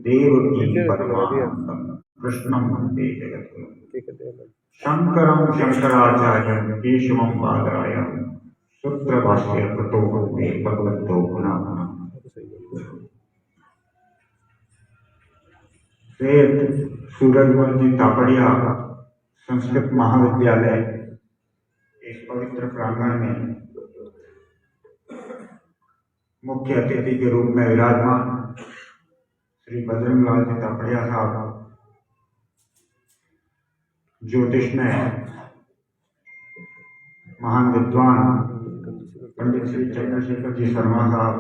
देवकी परमानंदम कृष्णं वंदे जगद्गुरुं शंकरं शंकराचार्यं केशवं बादरायणं सूत्रभाष्य कृतो वंदे भगवतो पुनः पुनः। श्वेत सूरजवंशी तापड़िया संस्कृत महाविद्यालय इस पवित्र प्रांगण में मुख्य अतिथि के रूप में विराजमान श्री बजरंग लाल जी तापड़िया साहब, ज्योतिष में महान विद्वान पंडित श्री चंद्रशेखर जी शर्मा साहब,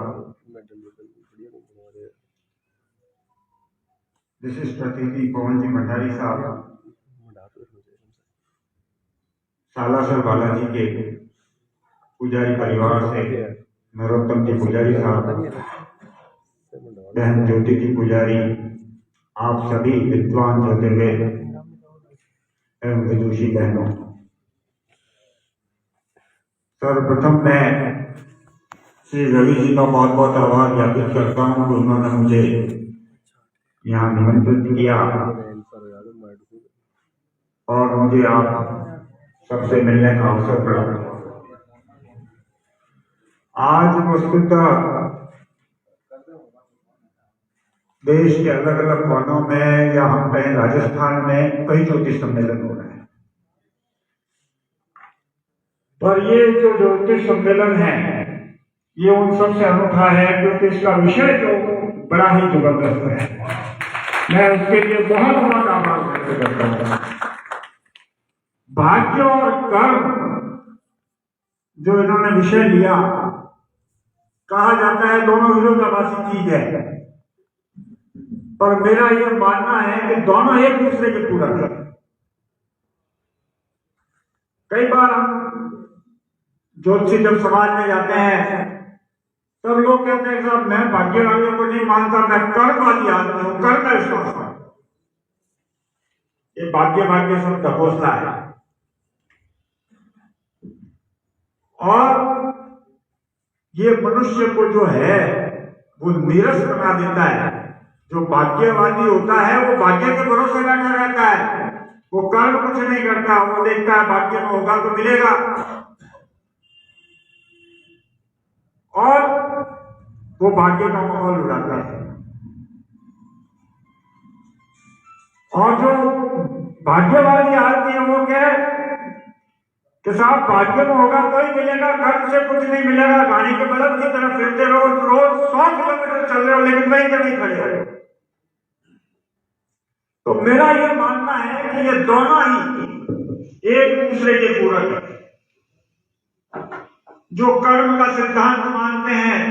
विशिष्ट अतिथि पवन जी भंडारी साहब, सालासर बालाजी के पुजारी परिवार से नरोत्तम जी पुजारी साहब, बहन ज्योति जी पुजारी, आप सभी विद्वान ज्योतिर्वेद एवं विदुषी बहनों, सर्वप्रथम मैं श्री रवि जी का बहुत बहुत आभार ज्ञापित करता हूँ कि उन्होंने मुझे यहाँ निमंत्रित किया और मुझे आप सबसे मिलने का अवसर प्राप्त हुआ। आज वस्तुतः देश के अलग अलग कोनों में या हम कहें राजस्थान में कई ज्योतिष सम्मेलन हो रहे हैं, पर ये जो ज्योतिष सम्मेलन है ये उन सबसे अनूठा है क्योंकि इसका विषय जो बड़ा ही जबरदस्त है। मैं उसके लिए बहुत बहुत आभार व्यक्त करता हूँ। भाग्य और कर्म जो इन्होंने विषय लिया, कहा जाता है दोनों विरोधाभासी चीज है, पर मेरा यह मानना है कि दोनों एक दूसरे के पूरक है। कई बार हम ज्योतिषी जब समाज में जाते हैं तब लोग कहते हैं साहब मैं भाग्यवादियों को नहीं मानता, मैं कर्मवादी आदमी हूं, कर्म में विश्वास करता हूं। ये भाग्य शब्द घोषणा है और ये मनुष्य को जो है वो नीरस बना देता है। जो भाग्यवादी होता है वो भाग्य के भरोसे बैठा रहता है, वो कर्म कुछ नहीं करता, वो देखता है भाग्य में होगा तो मिलेगा और वो भाग्य का माहौल उड़ाता है। और जो भाग्यवादी आदमी है वो क्या है कि साहब भाग्य में होगा तो ही मिलेगा, कर्म से कुछ नहीं मिलेगा। गाड़ी के बल्ब की तरफ फिरते रहो, रोज 100 किलोमीटर चल रहे हो लेकिन वहीं पे नहीं खड़े हो। तो मेरा ये मानना है कि ये दोनों ही एक दूसरे के पूरक है। जो कर्म का सिद्धांत मानते हैं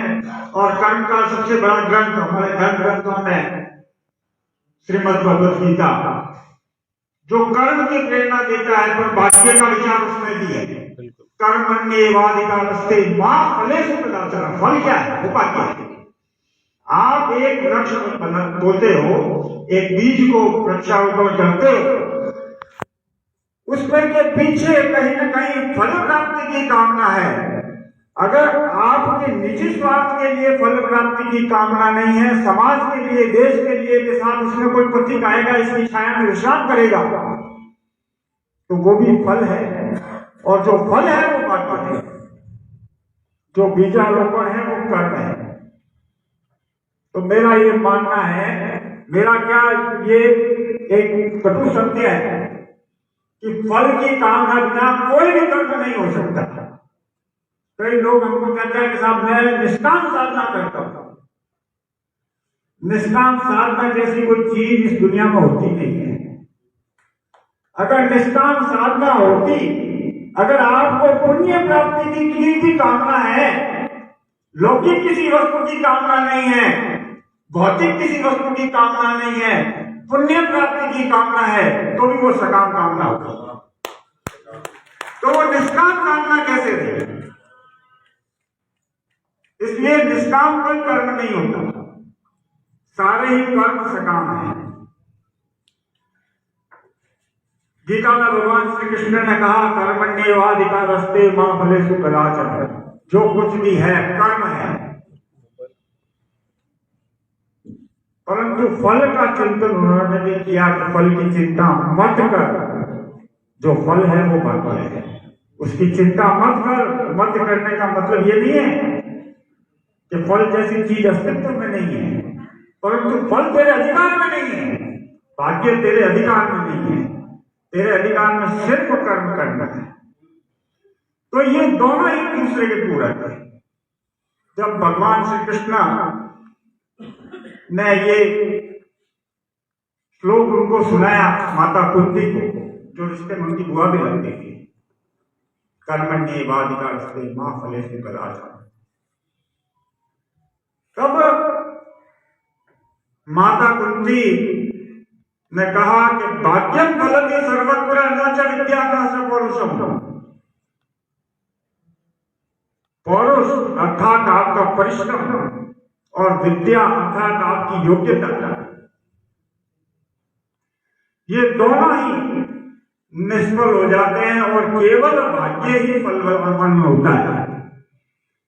और कर्म का सबसे बड़ा ग्रंथ हमारे धर्म ग्रंथों में श्रीमद् भगवद गीता जो कर्म की प्रेरणा देता है, पर भाग्य का विचार उसमें भी है। कर्मण्येवाधिकारस्ते मा फलेषु कदाचन। फल क्या है? उपाय है। आप एक वृक्ष बोते हो, एक बीज को वृक्षारोपण करते हो, उसमें के पीछे कहीं न कहीं फल प्राप्ति की कामना है। अगर आपके निजी स्वार्थ के लिए फल प्राप्ति की कामना नहीं है, समाज के लिए, देश के लिए के साथ इसमें कोई पथिक आएगा, इसकी छाया में विश्राम करेगा, तो वो भी फल है। और जो फल है वो भाग्य है, जो बीजारोपण है वो कर्म है। तो मेरा ये मानना है, मेरा क्या ये एक कटु सत्य है कि फल की कामना बिना कोई भी कर्म नहीं हो सकता। कई लोग हमको कहते हैं कि साहब मैं निष्काम साधना करता हूं। निष्काम साधना जैसी कोई चीज इस दुनिया में होती नहीं है। अगर निष्काम साधना होती, अगर आपको पुण्य प्राप्ति की भी कामना है, लौकिक किसी वस्तु की कामना नहीं है, भौतिक किसी वस्तु की कामना नहीं है, पुण्य प्राप्ति की कामना है, तो भी वो सकाम कामना होगी। तो वो निष्काम कामना कैसे रही? इसलिए निष्काम कोई कर्म नहीं होता, सारे ही कर्म सकाम है। गीता में भगवान श्री कृष्ण ने कहा कर्मण्येवाधिकारस्ते मा फलेषु कदाचन। जो कुछ भी है कर्म है, परंतु फल का चिंतन उन्होंने भी किया कि फल की चिंता मत कर, जो फल है वो भाग्य है, उसकी चिंता मत कर। मत करने का मतलब ये नहीं है कि फल जैसी चीज अस्तित्व में नहीं है, परंतु फल तेरे अधिकार में नहीं है, भाग्य तेरे अधिकार में नहीं है, तेरे अधिकार में सिर्फ कर्म करना है। तो ये दोनों एक दूसरे के पूरक है। जब भगवान श्री कृष्ण ने ये श्लोक उनको सुनाया, माता कुंती को, जो रिश्ते में उनकी बुआ भी लगती थी, कर्मण्येवाधिकारस्ते मा फलेषु कदाचन, तब माता कुंती ने कहा कि भाग्यम फलति सर्वत्र न च विद्या न च पौरुषम। पौरुष अर्थात आपका परिश्रम और विद्या अर्थात आपकी योग्यता, ये दोनों ही निष्फल हो जाते हैं और केवल भाग्य ही फलवान होता है।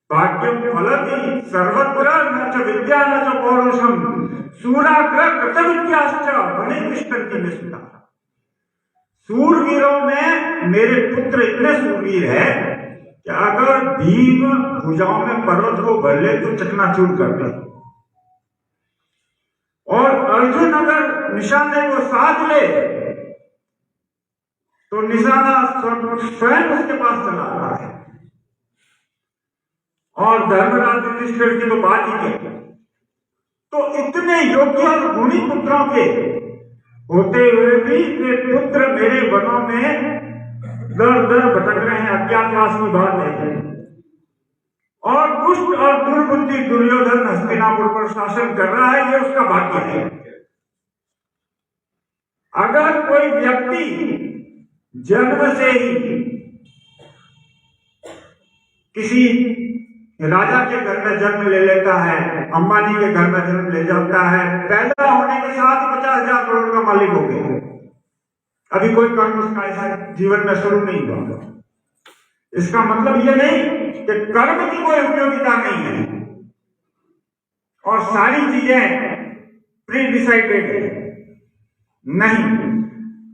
भाग्यम फलति सर्वत्र न च विद्या न च पौरुषम सूराग्र कृतविद्याश्च बने कृष्ण की निष्ठा। सूरवीरों में मेरे पुत्र इतने सूरवीर है कि अगर भीम भुजाओं में पर्वत को भर ले तो चकनाचूर कर दे, और अर्जुन अगर निशाने को साध ले तो निशाना स्वयं उसके पास चला रहा है। और धर्मराज युधिष्ठिर की तो बात ही क्या। तो इतने योग्य और गुणी पुत्रों के होते हुए भी वे पुत्र मेरे वनों में दर दर भटक रहे हैं, अज्ञातवास की बात है। और दुष्ट और दुर्बुद्धि दुर्योधन हस्तिनापुर पर शासन कर रहा है, ये उसका भाग्य है। अगर कोई व्यक्ति जन्म से ही किसी राजा के घर में जन्म ले लेता है, अंबानी के घर में जन्म ले जाता है, पैदा होने के साथ 50,000 करोड़ का मालिक हो गया, अभी कोई कर्म उसका ऐसा जीवन में शुरू नहीं हुआ। इसका मतलब ये नहीं कि कर्म की कोई उपयोगिता नहीं है और सारी चीजें प्री डिसाइडेड है, नहीं।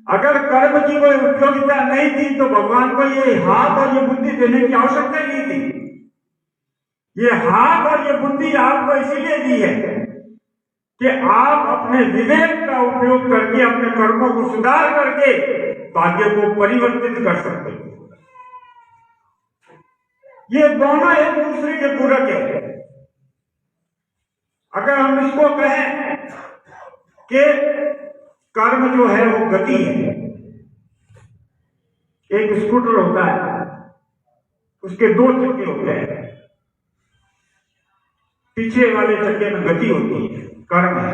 अगर कर्म की कोई उपयोगिता नहीं थी तो भगवान को ये हाथ और ये बुद्धि देने की आवश्यकता नहीं थी। ये हाथ और ये बुद्धि आपको इसीलिए दी है कि आप अपने विवेक का उपयोग करके अपने कर्मों को सुधार करके भाग्य को परिवर्तित कर सकते हो। ये दोनों एक दूसरे के पूरक है। अगर हम इसको कहें कि कर्म जो है वो गति है, एक स्कूटर होता है, उसके 2 चक्के होते हैं, पीछे वाले चक्के में गति होती है, कर्म है,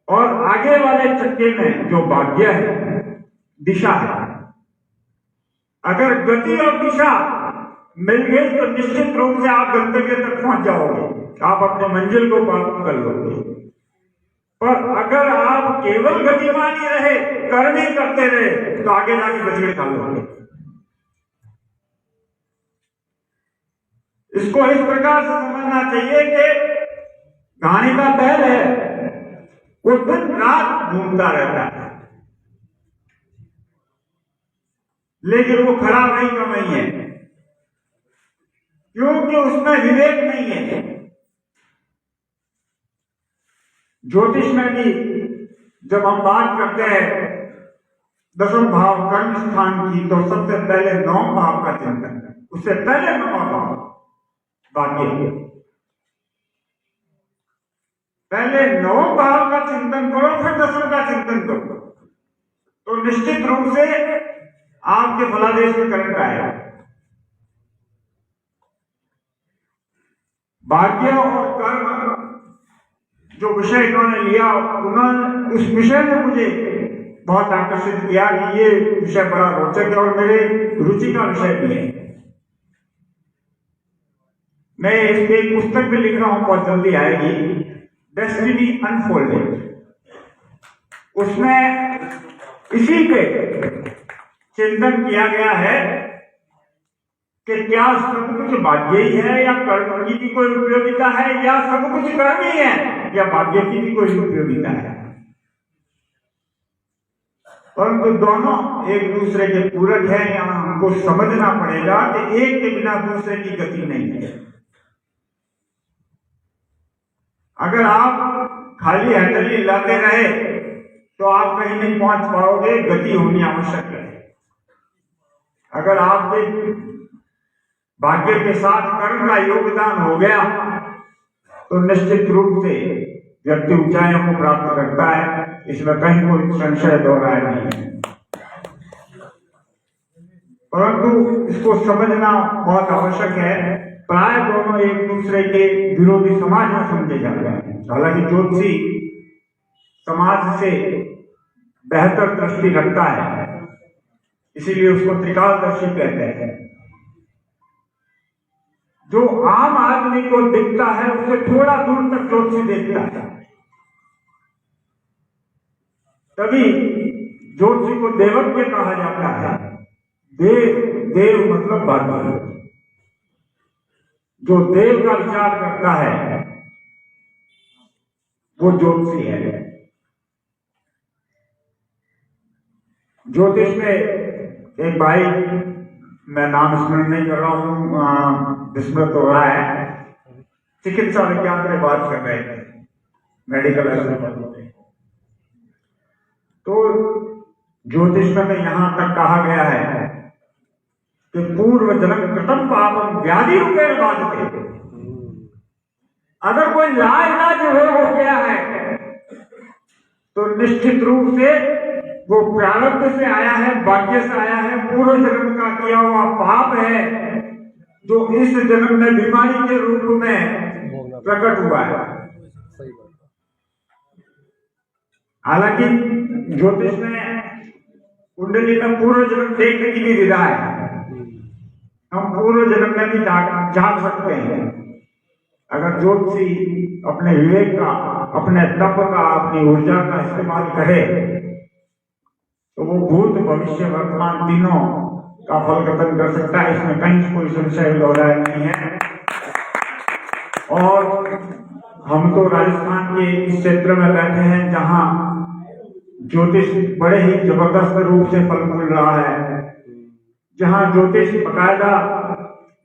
और आगे वाले चक्के में जो भाग्य है, दिशा है। अगर गति और दिशा मिल गई तो निश्चित रूप से आप गंतव्य तक पहुंच जाओगे, आप अपने मंजिल को प्राप्त कर लोगे। पर अगर आप केवल गतिमान ही रहे, कर्म ही करते रहे, तो आगे जाके बचड़े खा लोगे। इसको इस प्रकार से समझना चाहिए कि कहानी का बैल है, वो दिन रात घूमता रहता है, लेकिन वो खड़ा नहीं क्यों नहीं है? क्योंकि उसमें विवेक नहीं है। ज्योतिष में भी जब हम बात करते हैं दशम भाव कर्म स्थान की, तो सबसे पहले 9 भाव का चिंतन है, उससे पहले 9 भाव भाग्य। पहले 9 भाव का चिंतन करो, फिर दशम का चिंतन करो, तो निश्चित रूप से आपके फलादेश में करंट आएगा। भाग्य और कर्म जो विषय इन्होंने लिया, उन्होंने उस विषय में मुझे बहुत आकर्षित किया कि ये विषय बड़ा रोचक है और मेरे रुचि का विषय भी है। मैं इसकी एक पुस्तक भी लिख रहा हूं, बहुत जल्दी आएगी, डेस्टिनी अनफोल्डेड। उसमें इसी पे चिंतन किया गया है कि क्या सब कुछ भाग्य ही है, या कर्म की भी कोई उपयोगिता है, या सब कुछ कर्म ही है। या भाग्य की भी कोई उपयोगिता है, परंतु दोनों एक दूसरे के पूरक हैं। यहाँ हमको समझना पड़ेगा कि एक के बिना दूसरे की गति नहीं है। अगर आप खाली हैंडल लाते रहे तो आप कहीं नहीं पहुंच पाओगे, गति होनी आवश्यक है। अगर आपके भाग्य के साथ कर्म का योगदान हो गया तो निश्चित रूप से व्यक्ति ऊंचाइयों को प्राप्त करता है, इसमें कहीं कोई संशय दोहराया नहीं है। परंतु इसको समझना बहुत आवश्यक है। प्राय दोनों एक दूसरे के विरोधी समाज में समझे जाते हैं। हालांकि ज्योतिषी समाज से बेहतर दृष्टि रखता है, इसीलिए उसको त्रिकालदर्शी कहते हैं। जो आम आदमी को दिखता है उससे थोड़ा दूर तक ज्योतिषी देखता है, तभी ज्योतिषी को देवज्ञ कहा जाता है। देव मतलब भाग्य। जो देव का विचार करता है वो ज्योतिषी है। ज्योतिष में एक भाई, मैं नाम स्मरण नहीं कर रहा हूं, विस्मृत हो रहा है, चिकित्सा विज्ञान में बात कर रहे थे, मेडिकल एस्ट्रोलॉजी। तो ज्योतिष में यहां तक कहा गया है कि पूर्व जन्म कृतम पापम व्याधि रूपेण बाधते। अगर कोई लाइलाज रोग हो गया है तो निश्चित रूप से वो प्रारब्ध से आया है, भाग्य से आया है, पूर्व जन्म का किया हुआ पाप है जो इस जन्म में बीमारी के रूप में प्रकट हुआ है। हालांकि ज्योतिष में कुंडली का पूर्व जन्म देखने की भी विधा है। हम पूर्व जन्म में भी जान सकते हैं। अगर ज्योतिषी अपने विवेक का, अपने तप का, अपनी ऊर्जा का इस्तेमाल करे तो वो भूत भविष्य वर्तमान तीनों का फल कथन कर सकता है। इसमें कहीं कोई संशय दोहराया नहीं है। और हम तो राजस्थान के इस क्षेत्र में बैठे हैं जहां ज्योतिष बड़े ही जबरदस्त रूप से फल मिल रहा है, जहां ज्योतिष बकायदा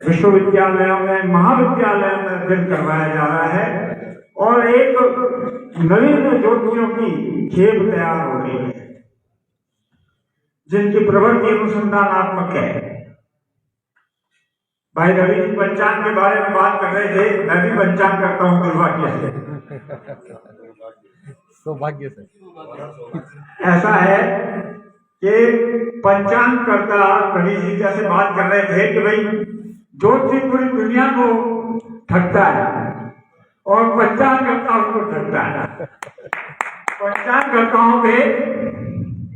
विश्वविद्यालयों में, महाविद्यालयों में अध्ययन करवाया जा रहा है और एक नवीन ज्योतिषियों की खेप तैयार हो रही है जिनकी प्रवृत्ति अनुसंधानात्मक है। भाई रवि जी पंचांग के बारे में बात कर रहे थे, मैं भी पंचांग करता हूँ दुर्भाग्य से, सौभाग्य से। ऐसा है कि पंचांग करता कवि जी जैसे बात कर रहे थे कि भाई ज्योतिष पूरी दुनिया को ठगता है और पंचांग करता उनको ठगता है। पंचांग करताओं पे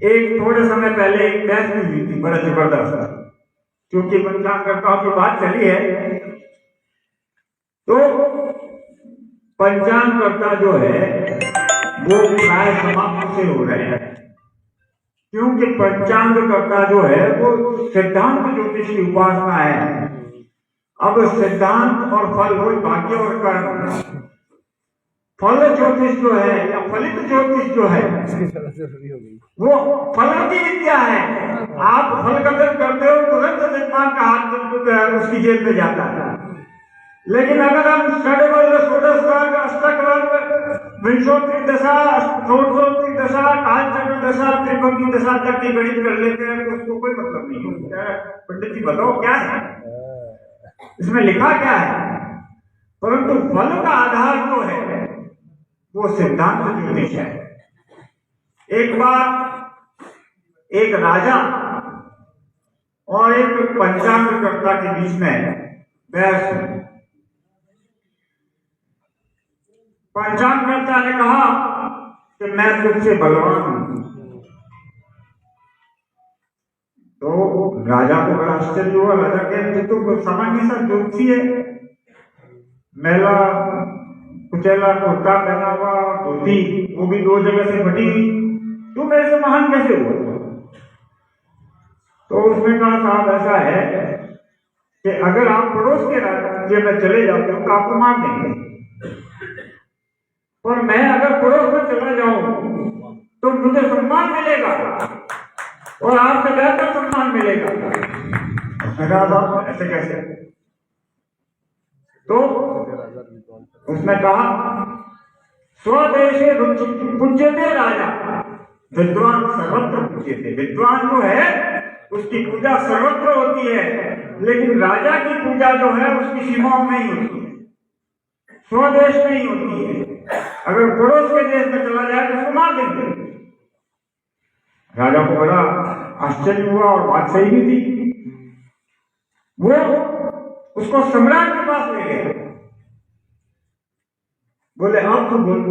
एक थोड़े समय पहले एक बहस भी हुई थी, बड़ा जबरदस्त, क्योंकि पंचांग करताओं की बात चली है। तो पंचांग करता जो है वो प्राय समाप्त से हो रहे हैं, क्योंकि पंचांग करता जो है वो सिद्धांत ज्योतिष की उपासना है। अब सिद्धांत और फल, वही भाग्य और कर्म। फल ज्योतिष जो है या फलित ज्योतिष जो है वो फलों की विद्या है। आप फल कथन करते हो तुरंत निर्माण का हाथ उसकी जेब में जाता है। लेकिन अगर हम षड्वर्ग, षोडश वर्ग, अष्टक वर्ग, विंशोत्तरी दशा, षोडशोत्तरी दशा, कालचक्र दशा, त्रिभंगी दशा तक की गणित कर लेते हैं तो उसको कोई मतलब नहीं होता। पंडित जी बताओ क्या है इसमें लिखा क्या है? परंतु फल का आधार जो है वो सिद्धांत ज्योतिष है। एक बार एक राजा और एक पंचांगकर्ता के बीच में बहस हुई। पंचांगकर्ता ने कहा कि मैं तुझसे बलवान हूं। तो राजा को बड़ा आश्चर्य हुआ। राजा कहते तो सामान्य सा ज्योतिषी है, मेला कुचैला कुर्ता पहना हुआ, धोती वो भी दो जगह से फटी हुई, तू मेरे से महान कैसे हुआ? तो उसने कहा साहब ऐसा है कि अगर आप पड़ोस के राज्य में चले जाते हो तो आपको मार देंगे। पर मैं अगर पड़ोस में चला जाऊं तो मुझे सम्मान मिलेगा और आपसे बेहतर सम्मान मिलेगा। साहब ऐसे कैसे? तो उसने कहा स्वदेशे पूज्यते राजा, विद्वान सर्वत्र पूज्यते। विद्वान जो है उसकी पूजा सर्वत्र होती है, लेकिन राजा की पूजा जो है उसकी सीमाओं में ही होती है, स्वदेश में ही होती है। अगर पड़ोस के देश में चला जाए तो उसको मार देंगे। राजा को बड़ा आश्चर्य हुआ और बात सही भी थी। वो उसको सम्राट के पास ले गए। बोले अब तो बोल,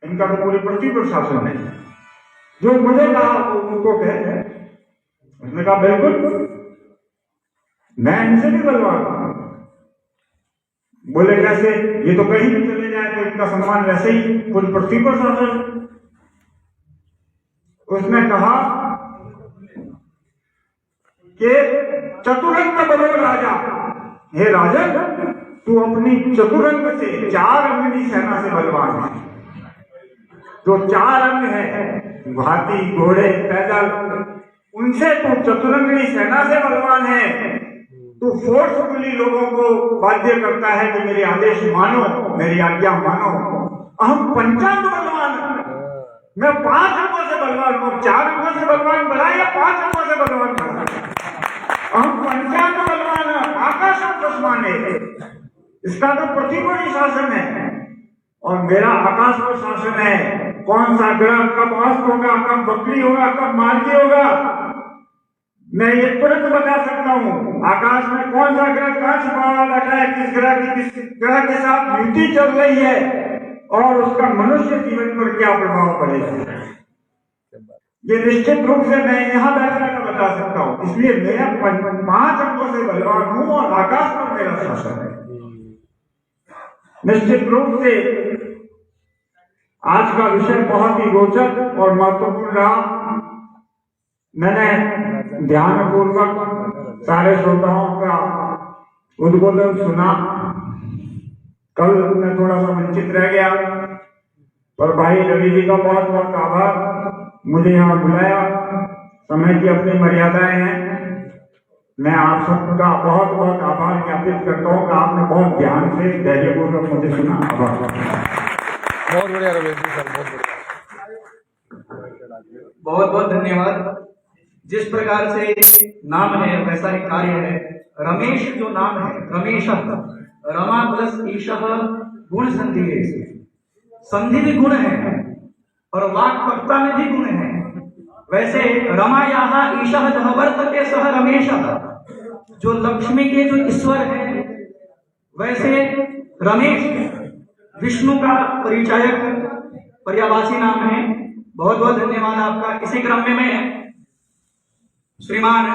इनका तो पूरी पृथ्वी पर शासन है, जो मुझे कहा वो उनको कहे। उसने कहा बिल्कुल, मैं इनसे भी बलवान हूं। बोले कैसे? ये तो कहीं भी चले जाए तो इनका सम्मान वैसे ही पूरी पृथ्वी पर शासन। उसने कहा कि चतुरंग बनो राजा। हे राजा, तू अपनी चतुरंग से 4 अंगनी सेना से बलवान है। जो 4 अंग है, हाथी, घोड़े, पैदल, उनसे तू चतुरंगनी सेना से बलवान है। तू फोर्सफुली लोगों को बाध्य करता है कि मेरे आदेश मानो, मेरी आज्ञा मानो। हम पंचांग बलवान हैं, मैं 5 अंगों से बलवान हूँ। 4 अंगों से बलवान बड़ा या 5 अंगों से बलवान बड़ा? हम पंचांग बलवान है, आकाश बलवान है। इसका तो पृथ्वी पर ही शासन है और मेरा आकाश पर शासन है। कौन सा ग्रह कब अस्त होगा, कब बकरी होगा, कब मार्गी होगा, मैं ये तुरंत बता सकता हूँ। आकाश में कौन सा ग्रह कहाँ छुपा हुआ बैठा है, किस ग्रह के साथ युति चल रही है और उसका मनुष्य जीवन पर क्या प्रभाव पड़ेगा, ये निश्चित रूप से मैं यहाँ बैठा कर बता सकता हूँ। इसलिए मैं 5 अंकों से बलवान हूँ और आकाश पर मेरा शासन है। निश्चित रूप से आज का विषय बहुत ही रोचक और महत्वपूर्ण रहा। मैंने ध्यानपूर्वक सारे श्रोताओं का उद्बोधन सुना। कल मैं थोड़ा सा वंचित रह गया, पर भाई रवि जी का बहुत बहुत आभार, मुझे यहाँ बुलाया। समय की अपनी मर्यादाएं हैं। मैं आप सबका बहुत बहुत आभार ज्ञापित करता हूँ कि आपने बहुत ध्यान से धैर्यपूर्वक मुझे सुना। आभार। बहुत बढ़िया रमेश जी सर, बहुत बढ़िया। बहुत बहुत धन्यवाद। जिस प्रकार से नाम है वैसा ही कार्य है। रमेश जो नाम है, रमेश रमा प्लस ईशः गुण संधि है। संधि भी गुण है और वाक्पटुता में भी गुण है। वैसे रमायाः ईशः जहाँ वर्तते सह रमेशः, जो लक्ष्मी के जो ईश्वर है, वैसे रमेश विष्णु का परिचायक पर्यावासी नाम है। बहुत बहुत धन्यवाद आपका। इसी क्रम में मैं श्रीमान